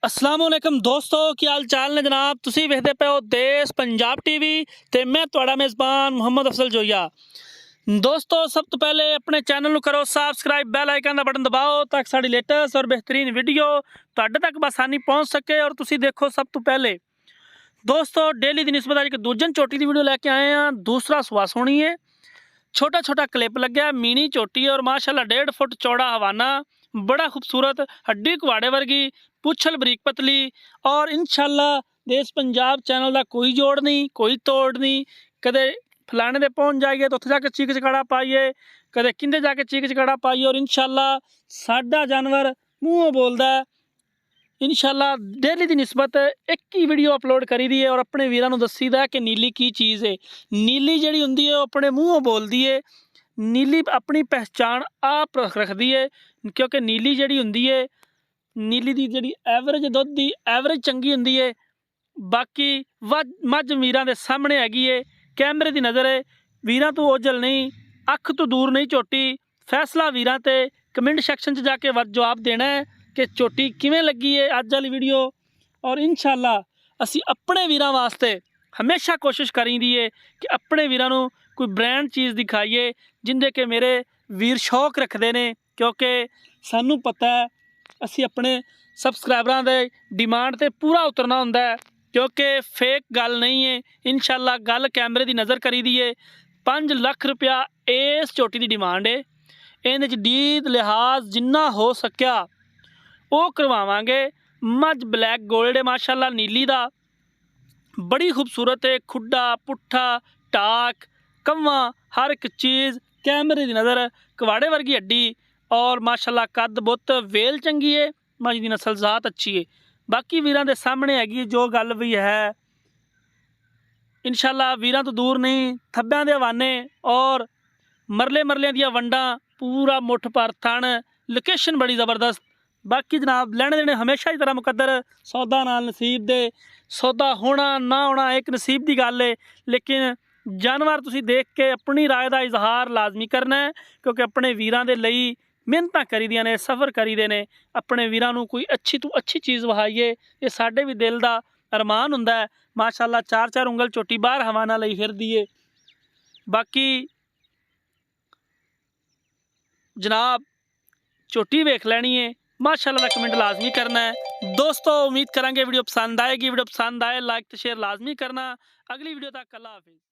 अस्सलामुअलैकुम दोस्तों, की हाल चाल ने जनाब। तुसी वेखदे पे हो देश पंजाब टीवी ते मैं तुहाड़ा मेज़बान मुहम्मद अफजल जोया। दोस्तों, सब तो पहले अपने चैनल करो सबसक्राइब, बैल आइकन का बटन दबाओ ताकि साड़ी लेटेस्ट और बेहतरीन वीडियो तुहाडे तक बसानी पहुँच सके और तुसी देखो सब तो पहले। दोस्तों, डेली की निस्बत अज दूजन चोटी की वीडियो लैके आए हैं। दूसरा सुहा सोनी है, छोटा छोटा क्लिप लग्या, मीनी चोटी और माशाल्लाह 1.5 फुट चौड़ा हवाना, बड़ा खूबसूरत, हड्डी कुवाड़े वर्गी, पुछल बरीक पतली और इंशाल्लाह देश पंजाब चैनल का कोई जोड़ नहीं, कोई तोड़ नहीं। कदे फलाने दे पहुँच जाइए तो उत्थे जाके चीक चकाड़ा पाइए, कदे किंदे जाके चीक चकाड़ा पाइए और इंशाल्लाह साडा जानवर मूँहों बोलदा है। इंशाल्लाह डेली की निस्बत एक ही वीडियो अपलोड करी दी है और अपने वीरां नूं दसीदा है कि नीली की चीज़ है। नीली जिहड़ी हुंदी है अपने मूँहों बोलदी है। नीली अपनी पहचान आप रखदी है, क्योंकि नीली जिहड़ी हुंदी है, नीली दी जिहड़ी एवरेज दुध दी एवरेज चंगी हुंदी है। बाकी मझ वीरां दे सामने हैगी है, कैमरे की नज़र है, वीरां तो ओझल नहीं, अख तो दूर नहीं झोटी। फैसला वीरां ते कमेंट सैक्शन च जाके जवाब देना है कि झोटी किवें लगी है अज वाली वीडियो। और इंशाल्लाह असी अपने वीरां वास्ते हमेशा कोशिश करी दी है कि अपने वीरां नूं कोई ब्रांड चीज़ दिखाइए जिंदे के मेरे वीर शौक रखते हैं, क्योंकि सानू पता है असी अपने सबसक्राइबरां दे डिमांड ते पूरा उतरना हुंदा है, क्योंकि फेक गल नहीं है। इंशाल्लाह गल कैमरे की नज़र करी दी है। 5 लाख रुपया इस झोटी की डिमांड है। इहदे च डीद लिहाज जिन्ना हो सकिया वो करवावांगे। मझ ब्लैक गोल्ड है माशाल्लाह नीली दा, बड़ी खूबसूरत है। खुड्डा पुट्ठा टाक कव्वा हर एक चीज़ कैमरे की नज़र, कवाड़े वर्गी हड्डी और माशाल्लाह कद बुत वेल चंगी है, मझ की नस्ल ज़ात अच्छी है। बाकी वीरां दे सामने हैगी जो गल भी है। इंशाल्लाह वीरां तो दूर नहीं, थब्बियां दे हवाने और मरले मरलियां दियां वंडां, पूरा मुठ पर थण, लोकेशन बड़ी ज़बरदस्त। बाकी जनाब लैने देने हमेशा ही तरह मुकद्दर, सौदा नाल नसीब दे। सौदा होना ना होना एक नसीब की गल है, लेकिन जानवर तुसी देख के अपनी राय का इजहार लाजमी करना है, क्योंकि अपने वीरां दे लई मेहनत करी दियां ने, सफ़र करी दे ने। अपने वीरां नूं कोई अच्छी तो अच्छी चीज़ वहाइए, ये साडे भी दिल का अरमान हुंदा है। माशाल्लाह 4-4 उंगल चोटी बाहर हवाना लई फिरदी है। बाकी जनाब चोटी वेख लैनी है, माशाल्लाह का कमेंट लाजमी करना है। दोस्तों, उम्मीद करेंगे वीडियो पसंद आएगी। वीडियो पसंद आए लाइक तो शेयर लाजमी करना। अगली वीडियो तक अल्लाह हाफिज़।